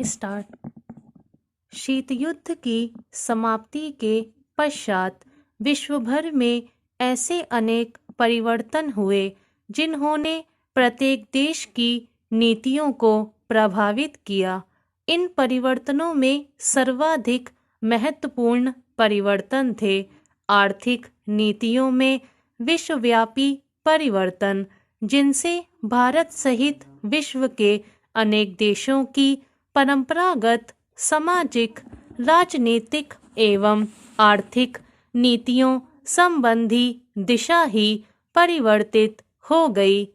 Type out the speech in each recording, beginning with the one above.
Start. शीत युद्ध की समाप्ति के पश्चात विश्व भर में ऐसे अनेक परिवर्तन हुए जिन्होंने प्रत्येक देश की नीतियों को प्रभावित किया। इन परिवर्तनों में सर्वाधिक महत्वपूर्ण परिवर्तन थे आर्थिक नीतियों में विश्वव्यापी परिवर्तन, जिनसे भारत सहित विश्व के अनेक देशों की परंपरागत सामाजिक, राजनीतिक एवं आर्थिक नीतियों संबंधी दिशा ही परिवर्तित हो गई।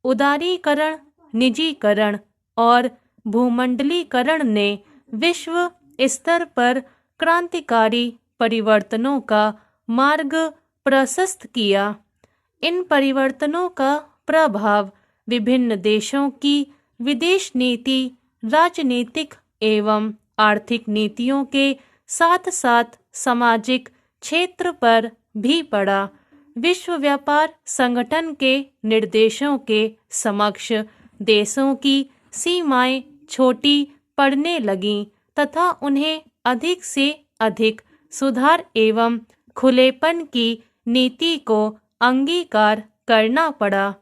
उदारीकरण, निजीकरण और भूमंडलीकरण ने विश्व स्तर पर क्रांतिकारी परिवर्तनों का मार्ग प्रशस्त किया। इन परिवर्तनों का प्रभाव विभिन्न देशों की विदेश नीति, राजनीतिक एवं आर्थिक नीतियों के साथ साथ सामाजिक क्षेत्र पर भी पड़ा। विश्व व्यापार संगठन के निर्देशों के समक्ष देशों की सीमाएं छोटी पड़ने लगीं तथा उन्हें अधिक से अधिक सुधार एवं खुलेपन की नीति को अंगीकार करना पड़ा।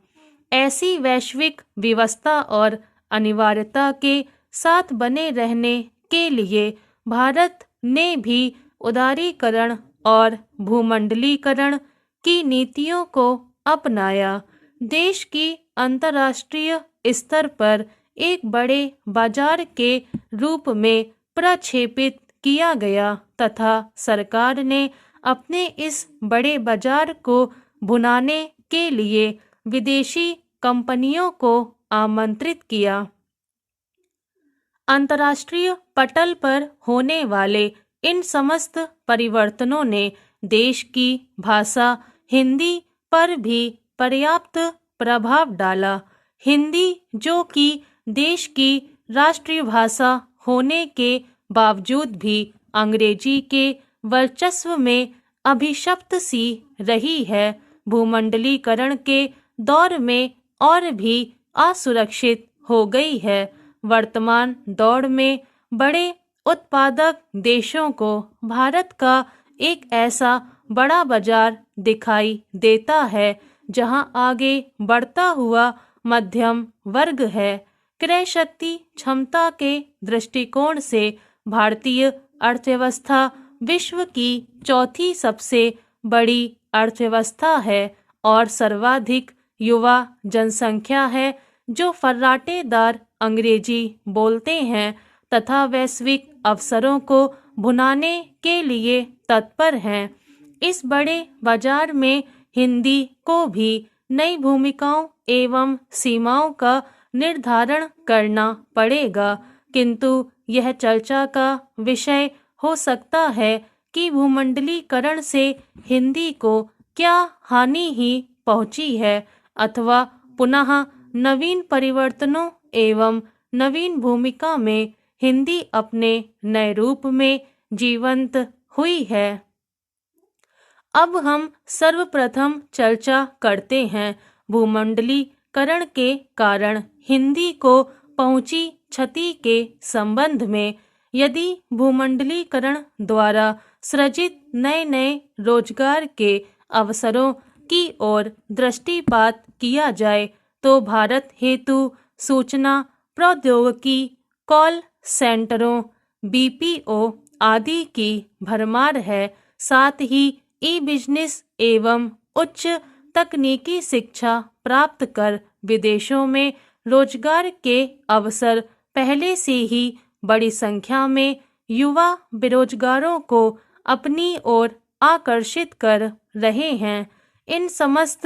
ऐसी वैश्विक व्यवस्था और अनिवार्यता के साथ बने रहने के लिए भारत ने भी उदारीकरण और भूमंडलीकरण की नीतियों को अपनाया। देश की अंतर्राष्ट्रीय स्तर पर एक बड़े बाजार के रूप में प्रक्षेपित किया गया तथा सरकार ने अपने इस बड़े बाजार को भुनाने के लिए विदेशी कंपनियों को आमंत्रित किया। अंतर्राष्ट्रीय पटल पर होने वाले इन समस्त परिवर्तनों ने देश की भाषा हिंदी पर भी पर्याप्त प्रभाव डाला। हिंदी, जो कि देश की राष्ट्रीय भाषा होने के बावजूद भी अंग्रेजी के वर्चस्व में अभिशप्त सी रही है, भूमंडलीकरण के दौर में और भी असुरक्षित हो गई है। वर्तमान दौर में बड़े उत्पादक देशों को भारत का एक ऐसा बड़ा बाजार दिखाई देता है जहां आगे बढ़ता हुआ मध्यम वर्ग है। क्रय शक्ति क्षमता के दृष्टिकोण से भारतीय अर्थव्यवस्था विश्व की चौथी सबसे बड़ी अर्थव्यवस्था है और सर्वाधिक युवा जनसंख्या है जो फर्राटेदार अंग्रेजी बोलते हैं तथा वैश्विक अवसरों को भुनाने के लिए तत्पर हैं। इस बड़े बाजार में हिंदी को भी नई भूमिकाओं एवं सीमाओं का निर्धारण करना पड़ेगा, किंतु यह चर्चा का विषय हो सकता है कि भूमंडलीकरण से हिंदी को क्या हानि ही पहुंची है अथवा पुनः नवीन परिवर्तनों एवं नवीन भूमिका में हिंदी अपने नए रूप में जीवंत हुई है। अब हम सर्वप्रथम चर्चा करते हैं भूमंडलीकरण के कारण हिंदी को पहुंची क्षति के संबंध में। यदि भूमंडलीकरण द्वारा सृजित नए नए रोजगार के अवसरों की ओर दृष्टिपात किया जाए तो भारत हेतु सूचना प्रौद्योगिकी, कॉल सेंटरों, बीपीओ आदि की भरमार है। साथ ही ई बिजनेस एवं उच्च तकनीकी शिक्षा प्राप्त कर विदेशों में रोजगार के अवसर पहले से ही बड़ी संख्या में युवा बेरोजगारों को अपनी ओर आकर्षित कर रहे हैं। इन समस्त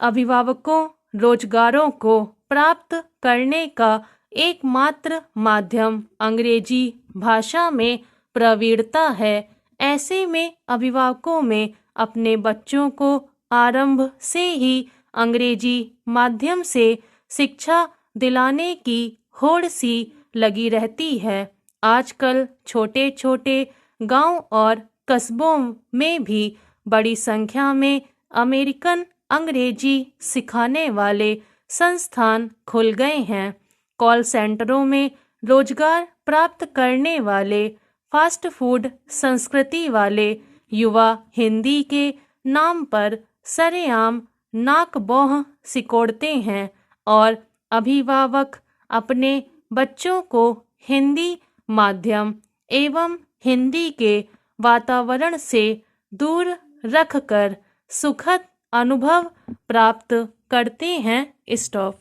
अभिभावकों रोजगारों को प्राप्त करने का एकमात्र माध्यम अंग्रेजी भाषा में प्रवीणता है। ऐसे में अभिभावकों में अपने बच्चों को आरंभ से ही अंग्रेजी माध्यम से शिक्षा दिलाने की होड़ सी लगी रहती है। आजकल छोटे छोटे गांव और कस्बों में भी बड़ी संख्या में अमेरिकन अंग्रेजी सिखाने वाले संस्थान खुल गए हैं। कॉल सेंटरों में रोजगार प्राप्त करने वाले फास्ट फूड संस्कृति वाले युवा हिंदी के नाम पर सरेआम नाक बौह सिकोड़ते हैं और अभिभावक अपने बच्चों को हिंदी माध्यम एवं हिंदी के वातावरण से दूर रखकर सुखद अनुभव प्राप्त करते हैं। स्टॉप।